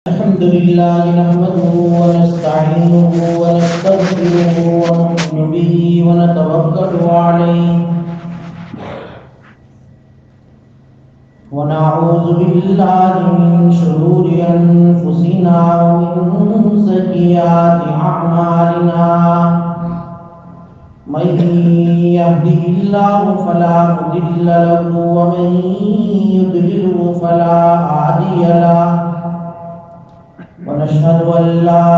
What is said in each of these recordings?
الحمد لله نحمده ونستعينه ونستغفره ونؤمن به ونتوكل عليه ونعوذ بالله من شرور أنفسنا ومن سيئات أعمالنا من يهده الله فلا مضل له ومن يضلل فلا هادي له ونشهد أن لا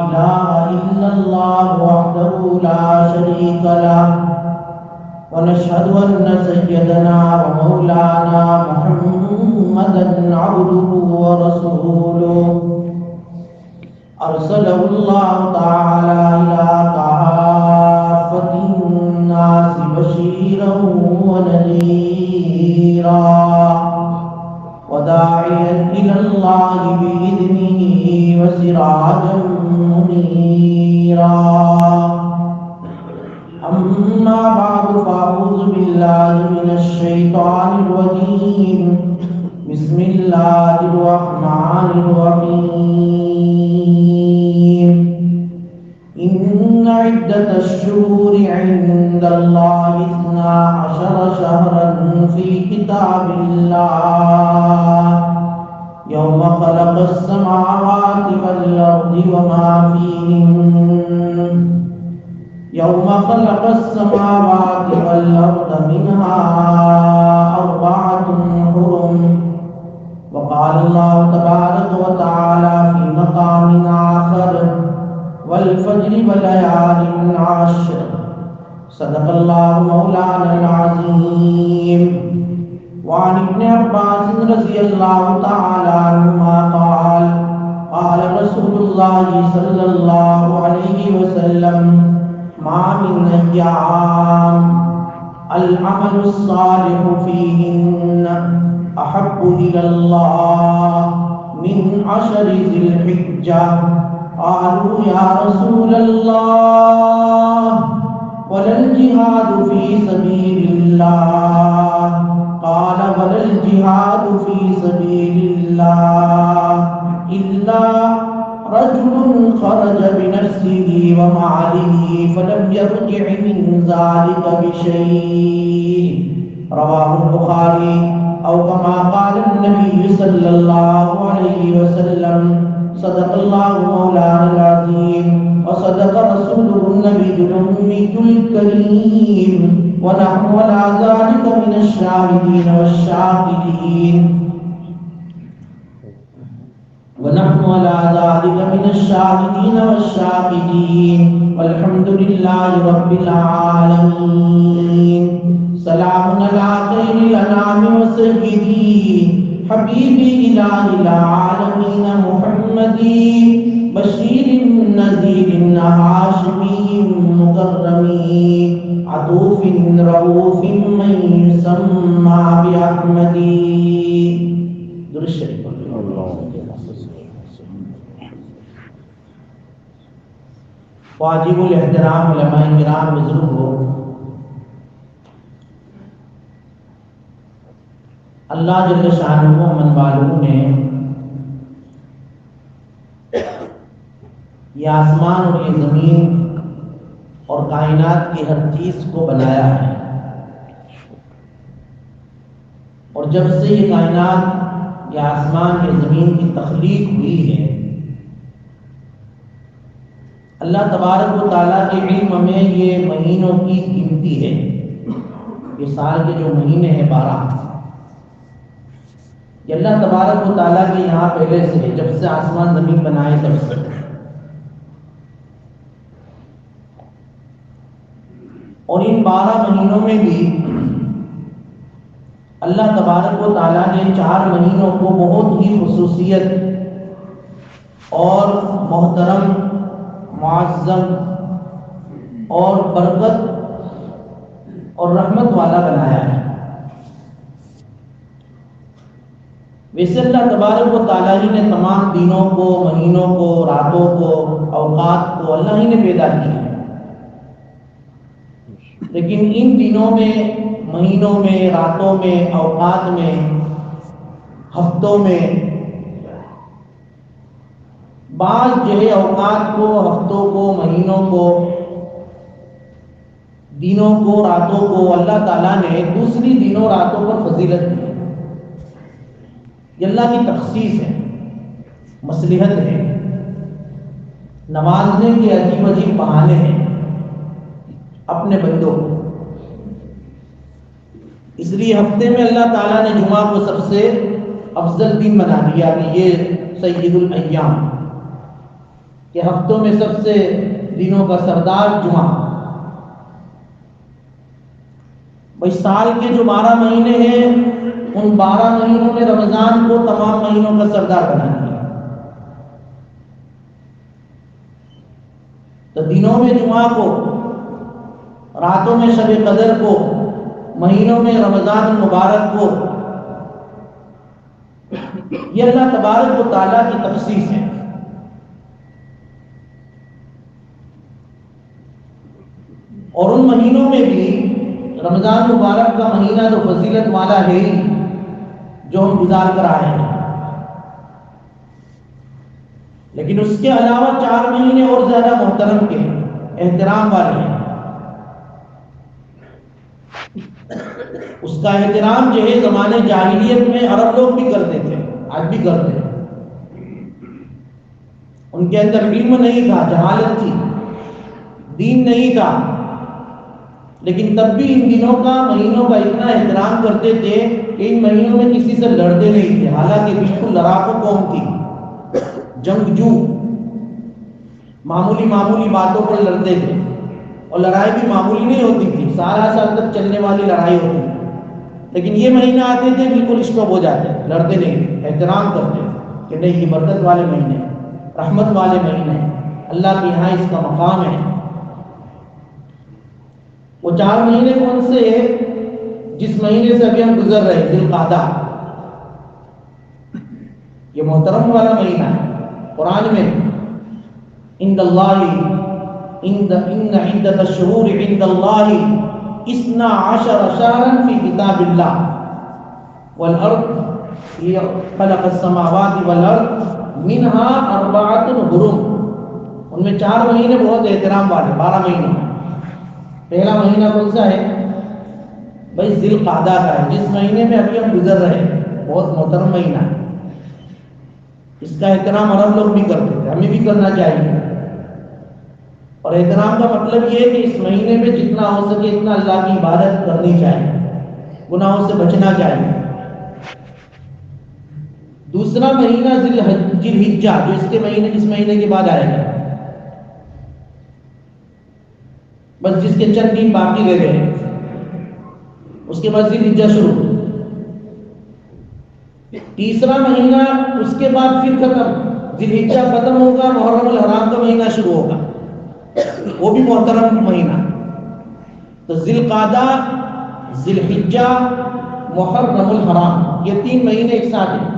إله إلا الله وحده لا شريك له ونشهد أن سيدنا ومولانا محمدا عبده ورسوله أرسله الله تعالى إلى كافة الناس بشيرا ونذيرا وداعيا إلى الله بإذنه وسراجا منيرا أما بعد فأعوذ بالله من الشيطان الرجيم بسم الله الرحمن الرحيم إن عدة الشهور عند الله 12 شهرا في كتاب الله يوم خلق السماوات والأرض وما فيهن يوم خلق السماوات والأرض منها 4 حرم وقال الله تبارك وتعالى في مقام آخر والفجر وليال عشر صدق الله مولانا العظيم وعن ابن عباس رضي الله تعالى عنهما قال قال رسول الله صلى الله عليه وسلم ما من أيام العمل الصالح فيهن أحب إلى الله من 10 ذي الحجة قالوا يا رسول الله ولا الجهاد في سبيل الله قال ولا الجهاد في سبيل الله إلا رجل خرج بنفسه وماله فلم يرجع من ذلك بشيء رواه البخاري أو كما قال النبي صلى الله عليه وسلم صدق الله مولانا العظيم وصدق رسوله النبي الأمي الكريم ونحن على ذلك من الشاهدين والشاكرين ونحن على ذلك من الشاهدين والشاكرين والحمد لله رب العالمين سلام على خير الأنام وسيدي حبيبي إله العالمين محمد بشير نذير هاشمي مكرم عطوف رؤوف من يسمى بأحمد درود شریف واجب الاحترام علماء کرام بزرگ ہو، اللہ جل شانہ من والوں نے یہ آسمان اور یہ زمین اور کائنات کی ہر چیز کو بنایا ہے، اور جب سے یہ کائنات، یہ آسمان، یہ زمین کی تخلیق ہوئی ہے، اللہ تبارک و تعالیٰ کے علم میں یہ مہینوں کی گنتی ہے، یہ سال کے جو مہینے ہیں 12، یہ اللہ تبارک و تعالیٰ کے یہاں پہلے سے ہے، جب سے آسمان زمین بنائے تب سے۔ اور ان 12 مہینوں میں بھی اللہ تبارک و تعالیٰ نے 4 مہینوں کو بہت ہی خصوصیت اور محترم، معظم اور برکت اور رحمت والا بنایا ہے۔ ویسے اللہ تبارک و تعالیٰ ہی نے تمام دنوں کو، مہینوں کو، راتوں کو، اوقات کو اللہ ہی نے پیدا کیا ہے، لیکن ان دنوں میں، مہینوں میں، راتوں میں، اوقات میں، ہفتوں میں بعض جو ہے اوقات کو، ہفتوں کو، مہینوں کو، دنوں کو، راتوں کو اللہ تعالیٰ نے دوسری دنوں راتوں پر فضیلت دی ہے۔ یہ اللہ کی تخصیص ہے، مصلحت ہے، نوازنے کے عجیب عجیب بہانے ہیں اپنے بندوں کو۔ اس لیے ہفتے میں اللہ تعالیٰ نے جمعہ کو سب سے افضل دن بنا دیا کہ یہ سید الایام، کہ ہفتوں میں سب سے دنوں کا سردار جمعہ۔ بھائی سال کے جو 12 مہینے ہیں ان 12 مہینوں میں رمضان کو تمام مہینوں کا سردار بنا دیا۔ تو دنوں میں جمعہ کو، راتوں میں شب قدر کو، مہینوں میں رمضان المبارک کو، یہ اللہ تبارک و تعالیٰ کی تخصیص ہے۔ اور ان مہینوں میں بھی رمضان مبارک کا مہینہ تو فضیلت والا ہے ہی، جو ہم گزار کر آئے ہیں، لیکن اس کے علاوہ 4 مہینے اور زیادہ محترم کے احترام والے ہیں۔ اس کا احترام جو ہے زمانے جاہلیت میں عرب لوگ بھی کرتے تھے، آج بھی کرتے ہیں۔ ان کے اندر علم نہیں تھا، جہالت تھی، دین نہیں تھا، لیکن تب بھی ان دنوں کا، مہینوں کا اتنا احترام کرتے تھے کہ ان مہینوں میں کسی سے لڑتے نہیں تھے، حالانکہ بالکل لڑاکو قوم تھی، جنگجو، معمولی باتوں پر لڑتے تھے، اور لڑائی بھی معمولی نہیں ہوتی تھی، سارا سال تک چلنے والی لڑائی ہوتی تھی۔ لیکن یہ مہینہ آتے تھے بالکل اسٹاپ ہو جاتے، لڑتے نہیں، احترام کرتے کہ نہیں یہ برکت والے مہینے، رحمت والے مہینے، اللہ کے یہاں اس کا مقام ہے۔ وہ 4 مہینے کون سے ہیں؟ جس مہینے سے ابھی ہم گزر رہے ہیں، ذی القعدہ، یہ محترم والا مہینہ ہے۔ قرآن میں ان عدت الشہور عند اللہ 12 شہرا فی کتاب اللہ والارض خلق السماوات والارض منها 4 حرم، ان میں 4 مہینے بہت احترام والے، 12 مہینے۔ پہلا مہینہ کون سا ہے؟ بھائی ذی القعدہ کا ہے، جس مہینے میں ابھی ہم گزر رہے ہیں، بہت محترم مہینہ ہے۔ اس کا احترام عرب لوگ بھی کرتے تھے، ہمیں بھی کرنا چاہیے۔ اور احترام کا مطلب یہ ہے کہ اس مہینے میں جتنا ہو سکے اتنا اللہ کی عبادت کرنی چاہیے، گناہوں سے بچنا چاہیے۔ دوسرا مہینہ ذی الحجہ، جو اس مہینے کے بعد آئے گا، بس جس کے چند دن باقی رہ گئے، اس کے بعد ذی الحجہ شروع۔ تیسرا مہینہ اس کے بعد پھر ختم، ذی الحجہ ختم ہوگا، محرم الحرام کا مہینہ شروع ہوگا، وہ بھی محترم مہینہ۔ تو ذی القعدہ، ذی الحجہ، محرم الحرام، یہ 3 مہینے ایک ساتھ ہیں۔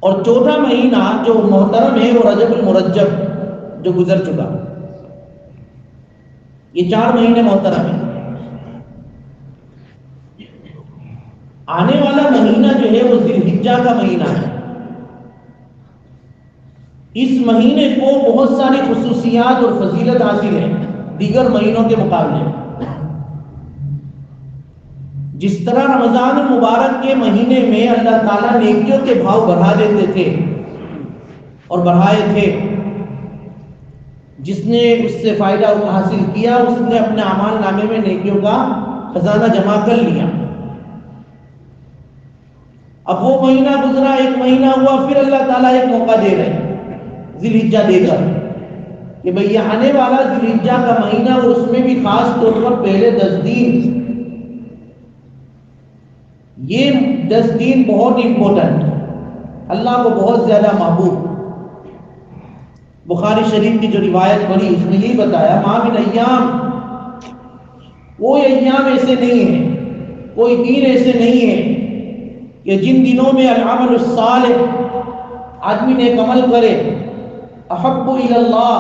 اور چوتھا مہینہ جو محترم ہے وہ رجب المرجب، جو گزر چکا۔ یہ 4 مہینے محترم ہیں۔ آنے والا مہینہ جو ہے وہ ذی الحجہ کا مہینہ ہے۔ اس مہینے کو بہت ساری خصوصیات اور فضیلت حاصل ہے دیگر مہینوں کے مقابلے۔ جس طرح رمضان المبارک کے مہینے میں اللہ تعالیٰ نیکیوں کے بھاؤ بڑھا دیتے تھے اور بڑھائے تھے، جس نے اس سے فائدہ حاصل کیا اس نے اپنے اعمال نامے میں نیکیوں کا خزانہ جمع کر لیا۔ اب وہ مہینہ گزرا، 1 مہینہ ہوا، پھر اللہ تعالیٰ ایک موقع دے رہے ذی الحجہ دے کر کہ بھئی یہ آنے والا ذی الحجہ کا مہینہ، اور اس میں بھی خاص طور پر پہلے 10 دن، یہ 10 دن بہت امپورٹنٹ، اللہ کو بہت زیادہ محبوب۔ بخاری شریف کی جو روایت پڑھی اس میں یہی بتایا، ما من ایام، کوئی ایام ایسے نہیں ہیں، کوئی دن ایسے نہیں ہے کہ جن دنوں میں العمل الصالح، آدمی نیک عمل کرے، احب الی اللہ،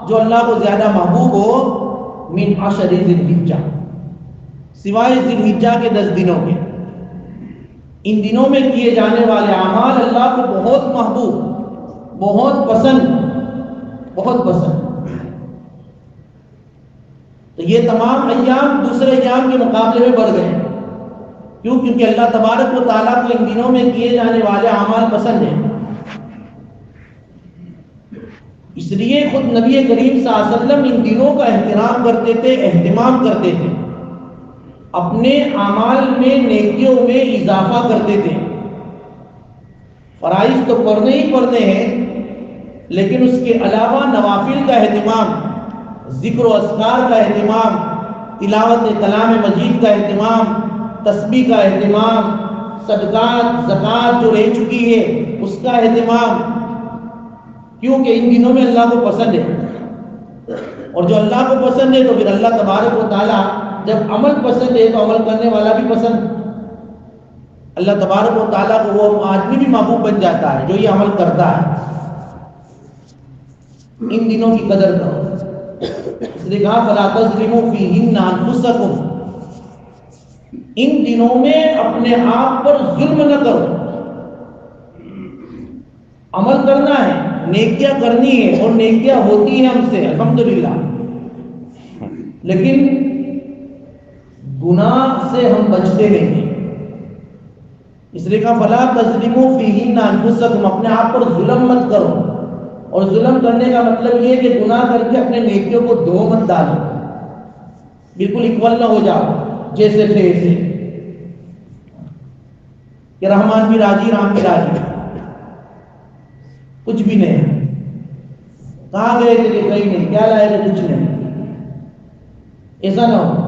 جو اللہ کو زیادہ محبوب ہو، من 10 ذی الحجہ، سوائے ذی الحجہ کے 10 دنوں کے۔ ان دنوں میں کیے جانے والے اعمال اللہ کو بہت محبوب، بہت پسند، بہت پسند. تو یہ تمام ایام دوسرے ایام کے مقابلے میں بڑھ گئے. کیوں؟ کیونکہ اللہ تبارک و تعالیٰ کو ان دنوں میں کیے جانے والے اعمال پسند ہیں. اس لیے خود نبی کریم صلی اللہ علیہ وسلم ان دنوں کا احترام کرتے تھے، اہتمام کرتے تھے، اپنے اعمال میں نیکیوں میں اضافہ کرتے تھے. فرائض تو پڑھنے ہی پڑھنے ہیں، لیکن اس کے علاوہ نوافل کا اہتمام، ذکر و اذکار کا اہتمام، تلاوت کلام مجید کا اہتمام، تسبیح کا اہتمام، صدقات زکوٰۃ جو رہ چکی ہے اس کا اہتمام. کیونکہ ان دنوں میں اللہ کو پسند ہے، اور جو اللہ کو پسند ہے تو پھر اللہ تبارک و تعالیٰ جب عمل پسند ہے تو عمل کرنے والا بھی پسند. اللہ تبارک و تعالیٰ کو وہ آدمی بھی محبوب بن جاتا ہے جو یہ عمل کرتا ہے. ان دنوں کی قدر کرو. اس لیے کہا فلا تظلموا فیہن انفسکم، ان دنوں میں اپنے آپ پر ظلم نہ کرو. عمل کرنا ہے، نیکیاں کرنی ہے، اور نیکیاں ہوتی ہیں ہم سے الحمدللہ، لیکن گناہ سے ہم بچتے نہیں ہیں. اس لیے کہا فلا تظلموا فیہن انفسکم، اپنے آپ پر ظلم مت کرو. اور ظلم کرنے کا مطلب یہ کہ گناہ کر کے اپنے نیکیوں کو دو مت ڈالو، بالکل اکول نہ ہو جاؤ جیسے تھے ایسے، کہ رحمان بھی راضی رام بھی راضی، کچھ بھی نہیں. کہاں گئے تھے کہ کہیں نہیں، کیا لائے تھے کچھ نہیں. ایسا نہ ہو.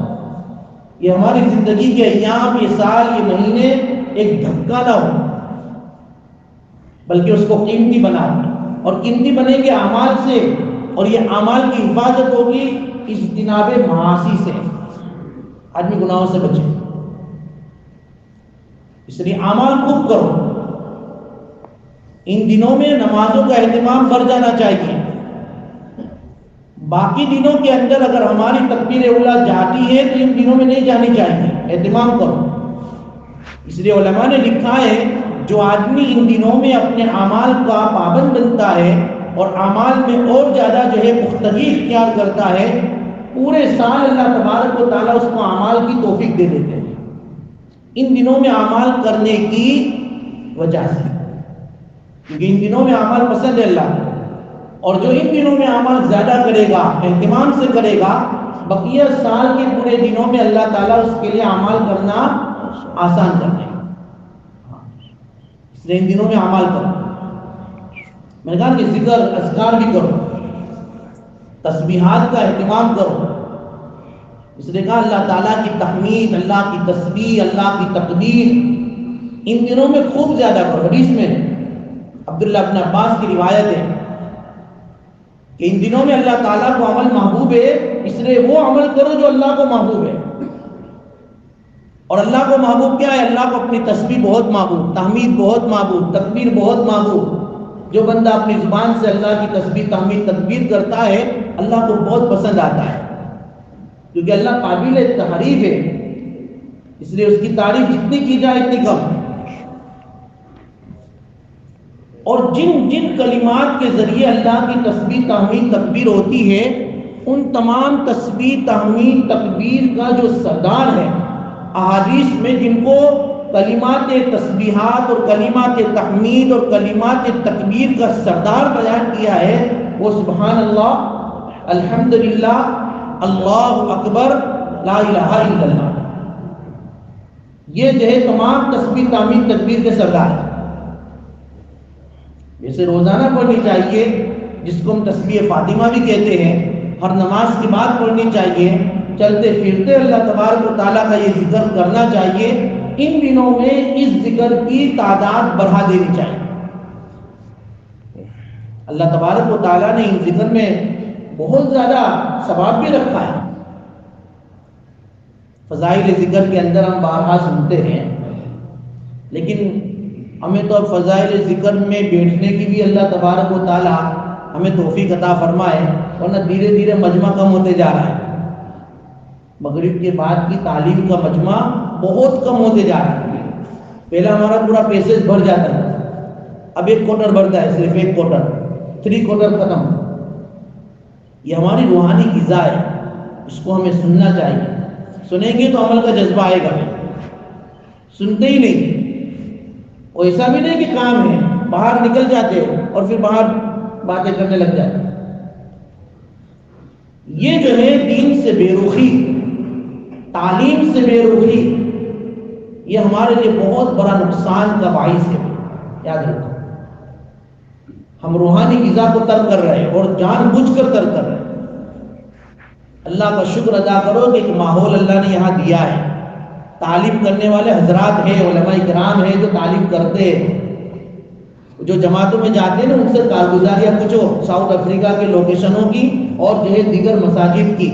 یہ ہماری زندگی کے ایام، یہ سال، یہ مہینے ایک دھکا نہ ہو، بلکہ اس کو قیمتی بناؤ. اور قیمتی بنے گے اعمال سے، اور یہ اعمال کی حفاظت ہوگی اجتناب معاصی سے. آدمی گناہوں سے بچے، اس لیے اعمال خوب کرو. ان دنوں میں نمازوں کا اہتمام بڑھ جانا چاہیے. باقی دنوں کے اندر اگر ہماری تکبیر اولیٰ جاتی ہے تو ان دنوں میں نہیں جانی چاہیے. اہتمام کرو. اس لیے علماء نے لکھا ہے جو آدمی ان دنوں میں اپنے اعمال کا پابند بنتا ہے اور اعمال میں اور زیادہ جو ہے پختگی اختیار کرتا ہے، پورے سال اللہ تبارک و تعالیٰ اس کو اعمال کی توفیق دے دیتے ہیں ان دنوں میں اعمال کرنے کی وجہ سے. کیونکہ ان دنوں میں اعمال پسند ہے اللہ کو، اور جو ان دنوں میں اعمال زیادہ کرے گا، اہتمام سے کرے گا، بقیہ سال کے پورے دنوں میں اللہ تعالیٰ اس کے لیے اعمال کرنا آسان کر دے گا. اس لیے ان دنوں میں اعمال کرو. میں نے کہا کہ ذکر اذکار بھی کرو، تسبیحات کا اہتمام کرو. اس لیے کہا اللہ تعالیٰ کی تحمید، اللہ کی تسبیح، اللہ کی تقدیر ان دنوں میں خوب زیادہ کرو. حدیث میں عبداللہ بن عباس کی روایت ہے کہ ان دنوں میں اللہ تعالیٰ کو عمل محبوب ہے، اس لیے وہ عمل کرو جو اللہ کو محبوب ہے. اور اللہ کو محبوب کیا ہے؟ اللہ کو اپنی تسبیح بہت محبوب، تحمید بہت محبوب، تکبیر بہت محبوب. جو بندہ اپنی زبان سے اللہ کی تسبیح تحمید تکبیر کرتا ہے اللہ کو بہت پسند آتا ہے، کیونکہ اللہ قابل تعریف ہے. اس لیے اس کی تعریف جتنی کی جائے اتنی کم. اور جن جن کلمات کے ذریعے اللہ کی تسبیح تحمید تکبیر ہوتی ہے، ان تمام تسبیح تحمید تکبیر کا جو سردار ہے احادیث میں، جن کو کلمات تسبیحات اور کلمات تحمید اور کلمات تکبیر کا سردار بیان کیا ہے، وہ سبحان اللہ، الحمدللہ، اللہ اکبر، لا الہ الا اللہ. یہ جو ہے تمام تسبیح تحمید تکبیر کے سردار ہیں. جیسے روزانہ پڑھنی چاہیے، جس کو ہم تسبیح فاطمہ بھی کہتے ہیں، ہر نماز کے بعد پڑھنی چاہیے، چلتے پھرتے اللہ تبارک و تعالیٰ کا یہ ذکر کرنا چاہیے. ان دنوں میں اس ذکر کی تعداد بڑھا دینی چاہیے. اللہ تبارک و تعالیٰ نے ان ذکر میں بہت زیادہ ثواب بھی رکھا ہے. فضائل ذکر کے اندر ہم بارہا سنتے ہیں، لیکن ہمیں تو اب فضائل ذکر میں بیٹھنے کی بھی اللہ تبارک و تعالیٰ ہمیں توفیق عطا فرمائے، ورنہ دھیرے دھیرے مجمع کم ہوتے جا رہا ہے. مغرب کے بعد کی تعلیم کا مجمع بہت کم ہوتے جا رہا ہے. پہلا ہمارا پورا پیسج بھر جاتا ہے، اب 1 کوارٹر بھرتا ہے، صرف 1 کوارٹر. 3 کوارٹر ختم. یہ ہماری روحانی غذا ہے, اس کو ہمیں سننا چاہیے. سنیں گے تو عمل کا جذبہ آئے گا. سنتے ہی نہیں, وہ ایسا بھی نہیں کہ کام ہے, باہر نکل جاتے اور پھر باہر باتیں کرنے لگ جاتے. یہ جو ہے دین سے بے رخی, تعلیم سے بے رخی, یہ ہمارے لیے بہت بڑا نقصان کا باعث ہے. یاد رکھو, ہم روحانی غذا کو ترک کر رہے ہیں اور جان بوجھ کر ترک کر رہے ہیں. اللہ کا شکر ادا کرو کہ ایک ماحول اللہ نے یہاں دیا ہے. تعلیم کرنے والے حضرات ہیں, علماء کرام ہیں جو تعلیم کرتے ہیں. جو جماعتوں میں جاتے ہیں نا, ان سے کارگزاریاں پوچھو ساؤتھ افریقہ کے لوکیشنوں کی اور جو ہے دیگر مساجد کی,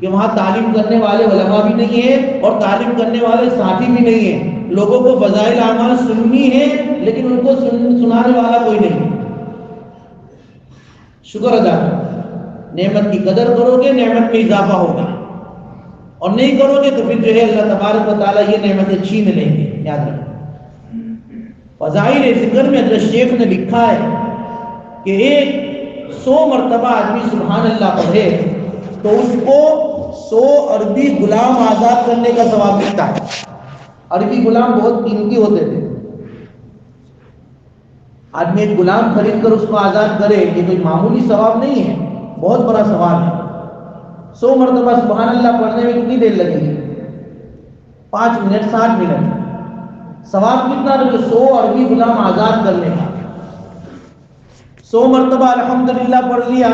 کہ وہاں تعلیم کرنے والے علماء بھی نہیں ہیں اور تعلیم کرنے والے ساتھی بھی نہیں ہیں. لوگوں کو فضائل اعمال سننی ہے لیکن ان کو سنانے والا کوئی نہیں. شکر ادا کرو, نعمت کی قدر کرو گے نعمت میں اضافہ ہوگا, اور نہیں کرو گے تو پھر جو ہے اللہ تبارک و تعالیٰ یہ نعمتیں چھین لیں گے. یاد رکھو, فضائل ذکر میں حضرت شیخ نے لکھا ہے کہ 100 مرتبہ آدمی سبحان اللہ پڑھے تو اس کو 100 عربی غلام آزاد کرنے کا ثواب ملتا ہے. عربی غلام بہت قیمتی ہوتے تھے. آدمی ایک غلام خرید کر اس کو آزاد کرے, یہ کوئی معمولی ثواب نہیں ہے, بہت بڑا ثواب ہے. 100 مرتبہ سبحان اللہ پڑھنے میں کتنی دیر لگے گی؟ 5 منٹ 60 منٹ. ثواب کتنا تو 100 عربی غلام آزاد کرنے کا. 100 مرتبہ الحمدللہ پڑھ لیا,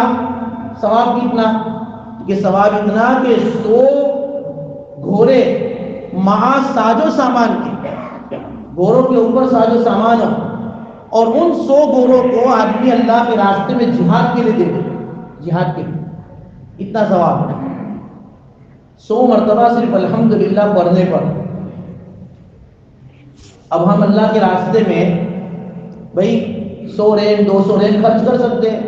ثواب کتنا؟ کہ ثواب اتنا کہ 100 گھوڑے مہا ساز و سامان کے, گھوڑوں کے اوپر ساز و سامان ہو, اور ان 100 گھوڑوں کو آدمی اللہ کے راستے میں جہاد کے لیے دے دے. جہاد کے لیے اتنا ثواب ہے 100 مرتبہ صرف الحمدللہ پڑھنے پر. اب ہم اللہ کے راستے میں بھائی 100 رین 200 رین خرچ کر سکتے ہیں,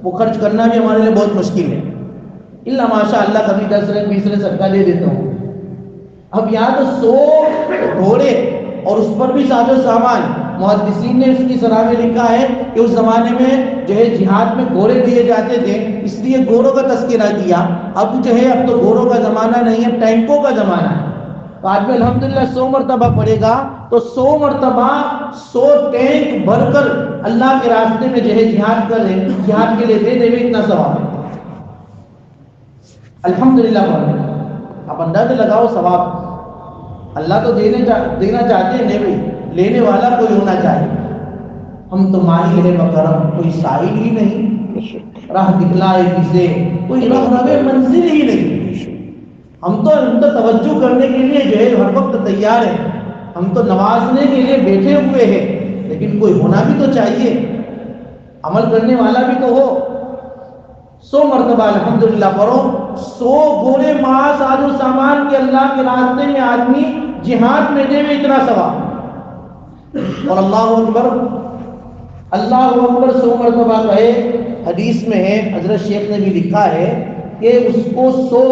وہ خرچ کرنا بھی ہمارے لیے بہت مشکل ہے. اللہ ماشاء اللہ کبھی 10 رین 20 رین صدقہ دے دیتا ہوں. اب یہاں تو 100 گھوڑے اور اس پر بھی ساز و سامان. محدثین نے اس کی شرح میں لکھا ہے کہ اس زمانے میں جو ہے جہاد میں گھوڑے دیے جاتے تھے, اس لیے گھوڑوں کا تذکرہ کیا. اب جو ہے اب تو گھوڑوں کا زمانہ نہیں ہے, ٹینکوں کا زمانہ ہے. تو آدمی الحمدللہ 100 مرتبہ پڑھے گا تو 100 مرتبہ 100 ٹینک بھر کر اللہ کے راستے میں جو ہے جہاد کر رہے, جہاد کے لیے دے دے, اتنا ثواب ہے الحمدللہ پڑھنے کا. آپ اندازہ لگاؤ ثواب. اللہ تو دینا چاہتے ہیں, نہیں بھائی لینے والا کوئی ہونا چاہیے. ہم تو ماہر ہے مکرم, کوئی سائل ہی نہیں, راہ دکھلائے کسے, کوئی راہ منزل ہی نہیں. ہم تو توجہ کرنے کے لیے جو ہے ہر وقت تیار ہیں, ہم تو نوازنے کے لیے بیٹھے ہوئے ہیں, لیکن کوئی ہونا بھی تو چاہیے, عمل کرنے والا بھی تو ہو. 100 مرتبہ الحمدللہ پڑھو. 100 گھوڑے مہا ساز و سامان کے اللہ کے راستے میں آدمی جہاد میں دے میں اتنا ثواب. اور اللہ اکبر 100 مرتبہ کہے. حدیث میں ہے, حضرت شیخ نے بھی لکھا ہے کہ اس کو 100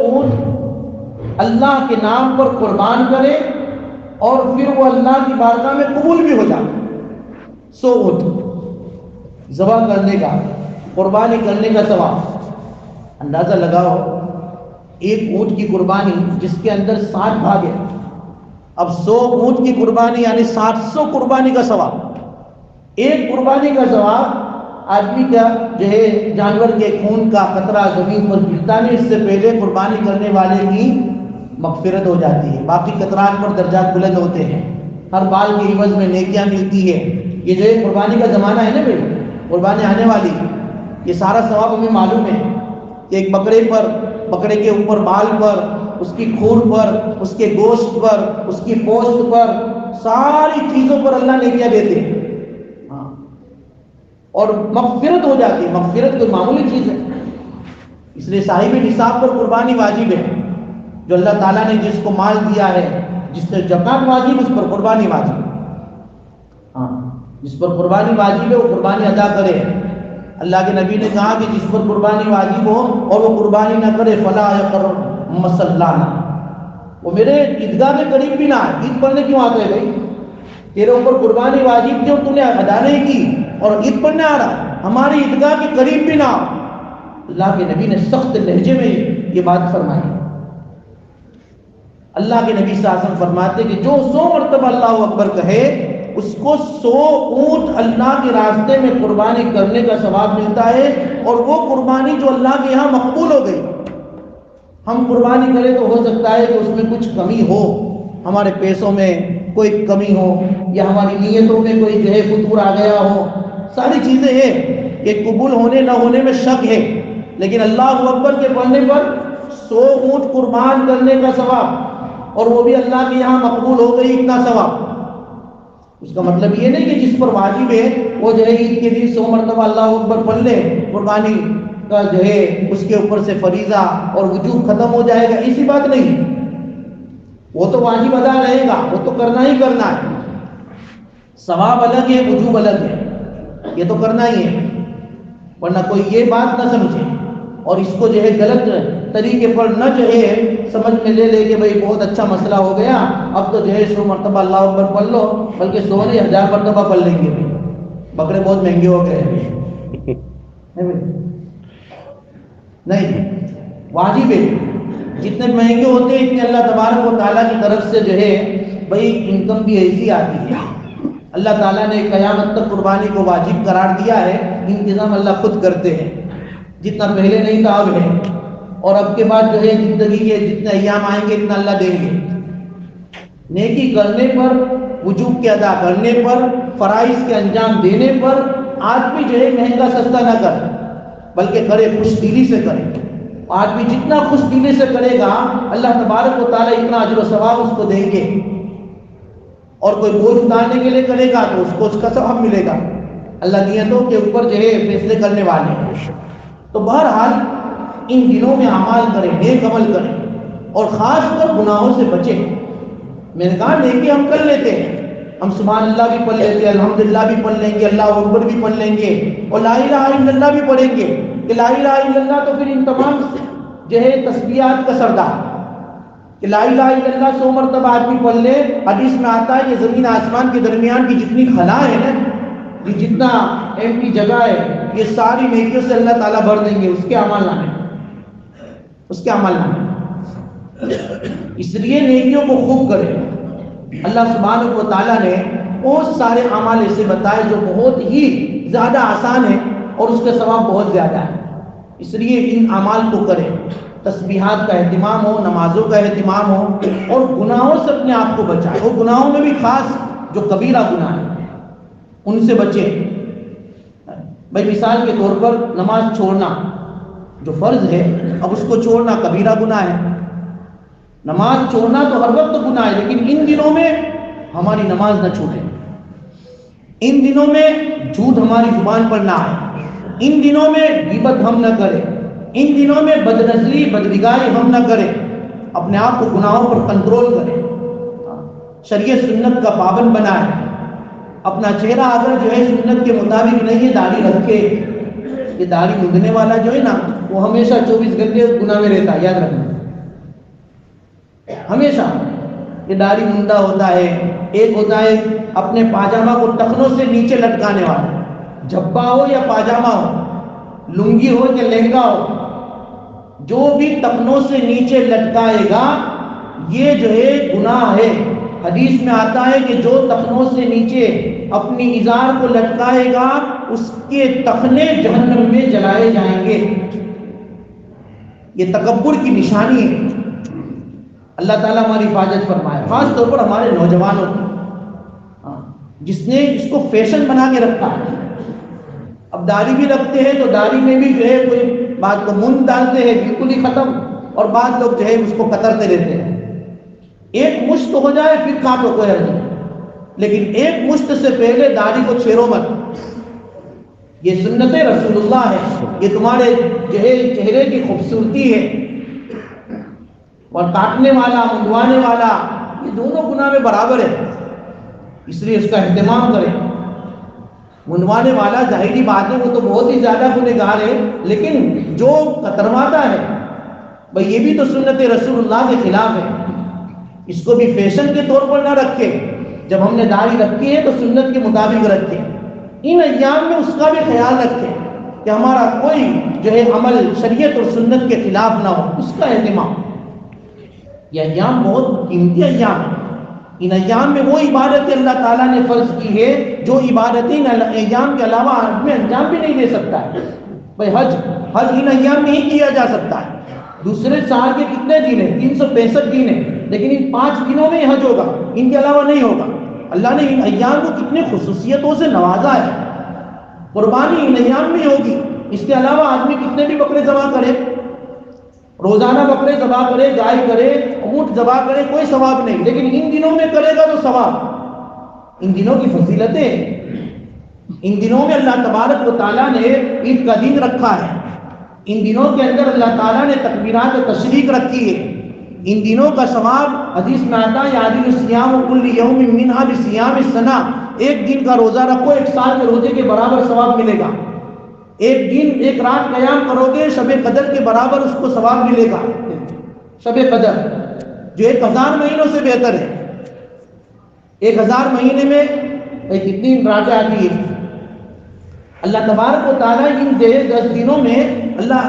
اونٹ اللہ کے نام پر قربان کرے اور پھر وہ اللہ کی بارگاہ میں قبول بھی ہو جائے. 100 اونٹ ذبح کرنے کا, قربانی کرنے کا ثواب. اندازہ لگاؤ, ایک اونٹ کی قربانی جس کے اندر 60 بھاگ ہے. اب 100 اونٹ کی قربانی یعنی 700 قربانی کا ثواب. ایک قربانی کا ثواب آدمی کا جو ہے جانور کے خون کا قطرہ زمین پر گرتا نہیں, اس سے پہلے قربانی کرنے والے کی مغفرت ہو جاتی ہے. باقی قطرات پر درجات بلند ہوتے ہیں, ہر بال کے عوض میں نیکیاں ملتی ہے. یہ جو ہے قربانی کا زمانہ ہے نا بھائی, قربانی آنے والی, یہ سارا ثواب ہمیں معلوم ہے کہ ایک بکرے کے اوپر بال پر, اس کی خون پر, اس کے گوشت پر, اس کی پوست پر, ساری چیزوں پر اللہ نیکیاں دیتے ہیں اور مغفرت ہو جاتی ہے. مغفرت کوئی معمولی چیز ہے, اس لیے صاحب نصاب پر قربانی واجب ہے. جو اللہ تعالیٰ نے جس کو مال دیا ہے, جس سے زکات واجب, اس پر قربانی واجب. جس پر قربانی واجب ہے وہ قربانی ادا کرے. اللہ کے نبی نے کہا کہ جس پر قربانی واجب ہو اور وہ قربانی نہ کرے فلا یقرب مصلانا, وہ میرے عیدگاہ کے قریب بھی نہ آئے. عید پڑھنے کیوں آتے ہیں بھائی؟ تیرے اوپر قربانی واجب تھی اور تو نے ادا نہیں کی اور عید پڑھنے آ رہا، ہماری عیدگاہ کے قریب بھی نہ۔ اللہ کے نبی نے سخت لہجے میں یہ بات فرمائی۔ اللہ کے نبی صلی اللہ علیہ وسلم فرماتے کہ جو 100 مرتبہ اللہ اکبر کہے اس کو 100 اونٹ اللہ کے راستے میں قربانی کرنے کا ثواب ملتا ہے، اور وہ قربانی جو اللہ کے یہاں مقبول ہو گئی۔ ہم قربانی کریں تو ہو سکتا ہے کہ اس میں کچھ کمی ہو، ہمارے پیسوں میں کوئی کمی ہو یا ہماری نیتوں میں کوئی جو ہے فتور آ گیا ہو، ساری چیزیں ہیں کہ قبول ہونے نہ ہونے میں شک ہے، لیکن اللہ اکبر کے پڑھنے پر 100 اونٹ قربان کرنے کا ثواب، اور وہ بھی اللہ کے یہاں مقبول ہو گئی، اتنا ثواب۔ اس کا مطلب یہ نہیں کہ جس پر واجب ہے وہ جو ہے عید کے دن 100 مرتبہ اللہ اکبر پڑھ لے، قربانی کا جو ہے اس کے اوپر سے فریضہ اور وجوب ختم ہو جائے گا، ایسی بات نہیں۔ وہ تو واجب ادا رہے گا، وہ تو کرنا ہی کرنا ہے، ثواب الگ ہے، وجوب الگ ہے، یہ تو کرنا ہی ہے۔ ورنہ کوئی یہ بات نہ سمجھے اور اس کو جو ہے غلط طریقے پر نہ جو ہے سمجھ میں لے لے کہ بھئی بہت اچھا مسئلہ ہو گیا، اب تو جو ہے 100 مرتبہ اللہ اکبر پڑھ لو، بلکہ 100 نہیں 1000 مرتبہ پڑھ لیں گے، بکرے بہت مہنگے ہو گئے ہیں۔ نہیں، واجب ہے، جتنے مہنگے ہوتے ہیں اتنے اللہ تبارک و تعالیٰ کی طرف سے جو ہے بھئی انکم بھی ایسی آتی ہے۔ اللہ تعالیٰ نے قیامت تک قربانی کو واجب قرار دیا ہے، انتظام اللہ خود کرتے ہیں، جتنا پہلے نہیں تھا اب ہے، اور اب کے بعد جو ہے زندگی کے جتنے ایام آئیں گے اتنا اللہ دیں گے۔ نیکی کرنے پر، وجوب کے ادا کرنے پر، فرائض کے انجام دینے پر آدمی جو ہے مہنگا سستا نہ کرے، بلکہ کرے خوش دلی سے کرے۔ آدمی جتنا خوش دلی سے کرے گا اللہ تبارک و تعالیٰ اتنا اجر و ثواب اس کو دیں گے، اور کوئی بوجھ اتارنے کے لیے کرے گا تو اس کو اس کا ثواب ملے گا۔ اللہ نیتوں کے اوپر جو ہے فیصلے کرنے والے ہیں۔ تو بہرحال ان دنوں میں اعمال کریں، نیک عمل کریں، اور خاص کر گناہوں سے بچیں۔ میں نے کہا نیکی ہم کر لیتے ہیں، ہم سبحان اللہ بھی پڑھ لیتے ہیں، الحمدللہ بھی پڑھ لیں گے، اللہ اکبر بھی پڑھ لیں گے، اور لا الہ الا اللہ بھی پڑھیں گے کہ لا الہ الا اللہ تو پھر ان تمام جو ہے تسبیحات کا سردار کہ لا الہ الا اللہ 100 مرتبہ آدمی پڑھ لے۔ حدیث میں آتا ہے کہ زمین آسمان کے درمیان کی جتنی خلا ہے نا، یہ جتنا ایم کی جگہ ہے، یہ ساری نیکیوں سے اللہ تعالیٰ بھر دیں گے، اس کے اعمال نامے، اس کے عمل نامے۔ اس لیے نیکیوں کو خوب کریں۔ اللہ سبحانہ و تعالیٰ نے بہت سارے اعمال ایسے بتائے جو بہت ہی زیادہ آسان ہیں اور اس کے ثواب بہت زیادہ ہے، اس لیے ان اعمال کو کریں۔ تسبیحات کا اہتمام ہو، نمازوں کا اہتمام ہو، اور گناہوں سے اپنے آپ کو بچائیں، اور گناہوں میں بھی خاص جو کبیرہ گناہ ہیں ان سے بچیں۔ بھائی مثال کے طور پر نماز چھوڑنا جو فرض ہے، اب اس کو چھوڑنا کبیرہ گناہ ہے۔ نماز چھوڑنا تو ہر وقت گناہ ہے، لیکن ان دنوں میں ہماری نماز نہ چھوٹے، ان دنوں میں جھوٹ ہماری زبان پر نہ آئے، ان دنوں میں غیبت ہم نہ کریں، ان دنوں میں بدنظری بدنگاہی ہم نہ کریں، اپنے آپ کو گناہوں پر کنٹرول کریں، شریعت سنت کا پابند بنائیں، اپنا چہرہ اگر جو ہے سنت کے مطابق نہیں ہے داڑھی رکھے۔ یہ داڑھی مدنے والا جو ہے نا وہ ہمیشہ 24 گھنٹے گناہ میں رہتا ہے، یاد رکھنا، ہمیشہ یہ داڑھی منڈا ہوتا ہے۔ ایک ہوتا ہے اپنے پاجامہ کو ٹخنوں سے نیچے لٹکانے والا، جھبا ہو یا پاجامہ ہو، لنگی ہو یا لہنگا ہو، جو بھی ٹخنوں سے نیچے لٹکائے گا یہ جو ہے گناہ ہے۔ حدیث میں آتا ہے کہ جو ٹخنوں سے نیچے اپنی ازار کو لٹکائے گا اس کے ٹخنے جہنم میں جلائے جائیں گے۔ یہ تکبر کی نشانی ہے۔ اللہ تعالیٰ ہماری حفاظت فرمائے، خاص طور پر ہمارے نوجوانوں کی، جس نے اس کو فیشن بنا کے رکھا ہے۔ اب داڑھی بھی رکھتے ہیں تو داڑھی میں بھی جو ہے کوئی بات کو منہ ڈالتے ہیں بالکل ہی ختم، اور بعض لوگ جو ہے اس کو قطرتے رہتے ہیں۔ ایک مشت ہو جائے پھر کاٹو کوئی حرج نہیں، لیکن ایک مشت سے پہلے داڑھی کو چھیڑو مت۔ یہ سنت رسول اللہ ہے، یہ تمہارے جو ہے چہرے کی خوبصورتی ہے۔ اور کاٹنے والا منڈوانے والا یہ دونوں گناہ میں برابر ہے، اس لیے اس کا اہتمام کریں۔ منڈوانے والا ظاہری بات ہے وہ تو بہت ہی زیادہ گنہگار ہے، لیکن جو کترواتا ہے بھئی یہ بھی تو سنت رسول اللہ کے خلاف ہے، اس کو بھی فیشن کے طور پر نہ رکھے، جب ہم نے داڑھی رکھی ہے تو سنت کے مطابق رکھیں، ان ایام میں اس کا بھی خیال رکھیں کہ ہمارا کوئی جو ہے عمل شریعت اور سنت کے خلاف نہ ہو، اس کا اہتمام۔ یہ ایام بہت قیمتی ایام ہیں، ان ایام میں وہ عبادتیں اللہ تعالیٰ نے فرض کی ہے جو عبادتیں ان ایام کے علاوہ آدمی انجام بھی نہیں دے سکتا ہے۔ بھائی حج ان ایام میں ہی کیا جا سکتا ہے۔ دوسرے سال کے کتنے دن ہیں؟ 365 دن ہیں، لیکن ان 5 دنوں میں حج ہوگا، ان کے علاوہ نہیں ہوگا۔ اللہ نے ان ایام کو کتنے خصوصیتوں سے نوازا ہے۔ قربانی ان ایام میں ہوگی، اس کے علاوہ آدمی کتنے بھی بکرے ذبح کرے، روزانہ بکرے ذبح کرے، گائے کرے، اونٹ ذبح کرے، کوئی ثواب نہیں، لیکن ان دنوں میں کرے گا تو ثواب۔ ان دنوں کی فضیلتیں، ان دنوں میں اللہ تبارک و تعالیٰ نے عید کا دن رکھا ہے، ان دنوں کے اندر اللہ تعالیٰ نے تکبیرات و تشریق رکھی ہے، ان دنوں کا ثواب حدیث میں آتا ہے یعدل الصیام کل یوم منہا بصیام السنہ، ایک دن کا روزہ رکھو 1 سال کے روزے کے برابر ثواب ملے گا۔ ایک دن 1 رات قیام کرو گے شب قدر کے برابر اس کو ثواب ملے گا۔ شب قدر جو 1000 مہینوں سے بہتر ہے، 1000 مہینے میں کتنی راتیں آتی ہے؟ اللہ تبارک و تعالیٰ ان 10 دنوں میں اللہ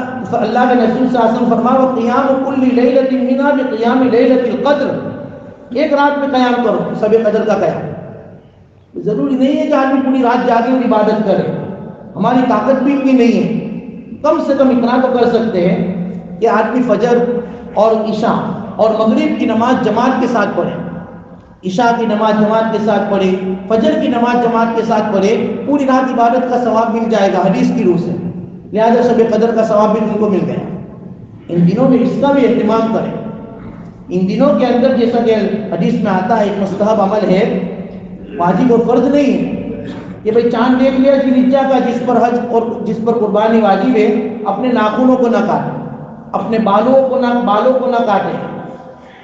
کے رسول صلی اللہ علیہ وسلم فرمایا قیام کل لیلۃ منہا بقیام لیلۃ القدر، 1 رات میں قیام کرو، شب قدر کا قیام۔ ضروری نہیں ہے کہ آدمی پوری رات جاگے اور عبادت کرے، ہماری طاقت بھی اتنی نہیں ہے، کم سے کم اتنا تو کر سکتے ہیں کہ آدمی فجر اور عشاء اور مغرب کی نماز جماعت کے ساتھ پڑھے، عشاء کی نماز جماعت کے ساتھ پڑھے، فجر کی نماز جماعت کے ساتھ پڑھے، پوری رات عبادت کا ثواب مل جائے گا حدیث کی روح سے، لہذا شب قدر کا ثواب بھی ان کو مل گیا۔ ان دنوں میں اس کا بھی اہتمام کریں۔ ان دنوں کے اندر جیسا کہ حدیث میں آتا ہے ایک مستحب عمل ہے، واجب اور فرض نہیں ہے، کہ بھئی چاند دیکھ لیا ذی الحجہ کا، جس پر حج اور جس پر قربانی واجب ہے، اپنے ناخنوں کو نہ کاٹے، اپنے بالوں کو نہ کاٹے،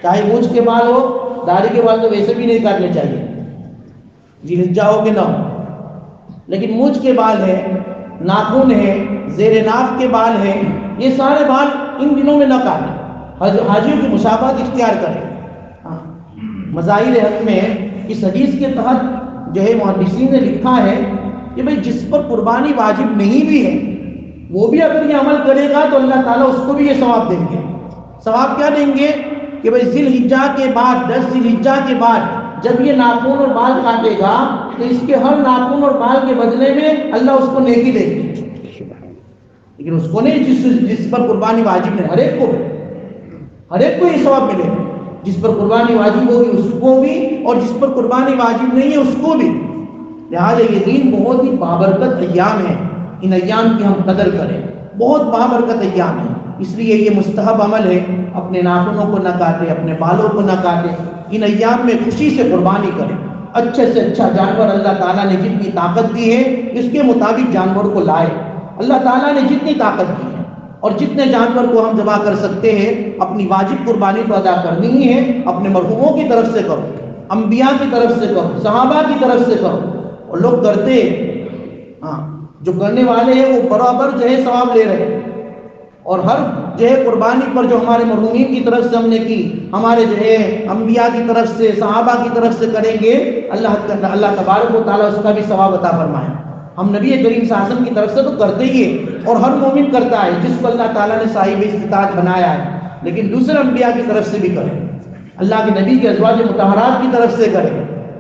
چاہے مونچھ کے بال ہو، داڑھی کے بال تو ویسے بھی نہیں کاٹنے چاہیے، ذی الحجہ ہو کہ نہ ہو، لیکن مونچھ کے بال ہے، ناخن ہے، زیر ناف کے بال ہے، یہ سارے بال ان دنوں میں نہ کاٹیں، حاجیوں کی مشابہت اختیار کریں۔ مظاہر حق میں اس حدیث کے تحت جو ہے محدثین نے لکھا ہے کہ بھئی جس پر قربانی واجب نہیں بھی ہے وہ بھی اگر یہ عمل کرے گا تو اللہ تعالیٰ اس کو بھی یہ ثواب دیں گے۔ ثواب کیا دیں گے کہ بھئی ذی الحجہ کے بعد 10 ذی الحجہ کے بعد جب یہ ناخن اور بال کاٹے گا تو اس کے ہر ناخن اور بال کے بدلے میں اللہ اس کو نیکی دے گی، لیکن اس کو نہیں جس پر قربانی واجب نہیں، ہر ایک کو یہ ثواب ملے گا، جس پر قربانی واجب ہوگی اس کو بھی اور جس پر قربانی واجب نہیں ہے اس کو بھی۔ لہٰذا یہ دین بہت ہی بابرکت ایام ہے، ان ایام کی ہم قدر کریں، بہت بابرکت ایام ہے، اس لیے یہ مستحب عمل ہے، اپنے ناخنوں کو نہ کاٹے، اپنے بالوں کو نہ کاٹے، ان ایام میں خوشی سے قربانی کریں، اچھے سے اچھا جانور اللہ تعالیٰ نے جتنی طاقت دی ہے اس کے مطابق جانور کو لائے، اللہ تعالیٰ نے جتنی طاقت دی ہے اور جتنے جانور کو ہم ذبح کر سکتے ہیں، اپنی واجب قربانی تو ادا کرنی ہی ہے، اپنے مرحوموں کی طرف سے کرو، انبیاء کی طرف سے کرو، صحابہ کی طرف سے کرو، اور لوگ کرتے جو کرنے والے ہیں وہ برابر جو ہے ثواب لے رہے ہیں، اور ہر جو ہے قربانی پر جو ہمارے مرحومین کی طرف سے ہم نے کی، ہمارے جو ہے انبیاء کی طرف سے، صحابہ کی طرف سے کریں گے، اللہ تبارک و تعالیٰ اس کا بھی ثواب عطا فرمائے۔ ہم نبی کریم صلی اللہ علیہ وسلم کی طرف سے تو کرتے ہی ہے، اور ہر مومن کرتا ہے جس کو اللہ تعالیٰ نے صاحب استطاعت بنایا ہے، لیکن دوسرے انبیاء کی طرف سے بھی کریں، اللہ کے نبی کے ازواج مطہرات کی طرف سے کریں،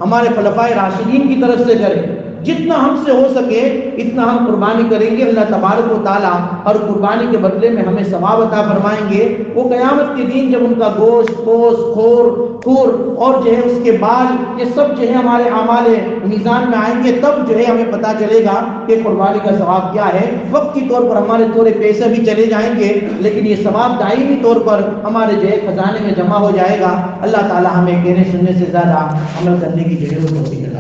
ہمارے خلفائے راشدین کی طرف سے کریں، جتنا ہم سے ہو سکے اتنا ہم قربانی کریں گے، اللہ تبارک و تعالیٰ ہر قربانی کے بدلے میں ہمیں ثواب عطا فرمائیں گے۔ وہ قیامت کے دن جب ان کا گوشت، پوست، کھور اور جو ہے اس کے بال، یہ سب جو ہے ہمارے اعمال میزان میں آئیں گے، تب جو ہے ہمیں پتہ چلے گا کہ قربانی کا ثواب کیا ہے۔ وقتی طور پر ہمارے تھوڑے پیسے بھی چلے جائیں گے، لیکن یہ ثواب دائمی طور پر ہمارے جو ہے خزانے میں جمع ہو جائے گا۔ اللہ تعالیٰ ہمیں کہنے سننے سے زیادہ عمل کرنے کی ضرورت ہوتی ہے۔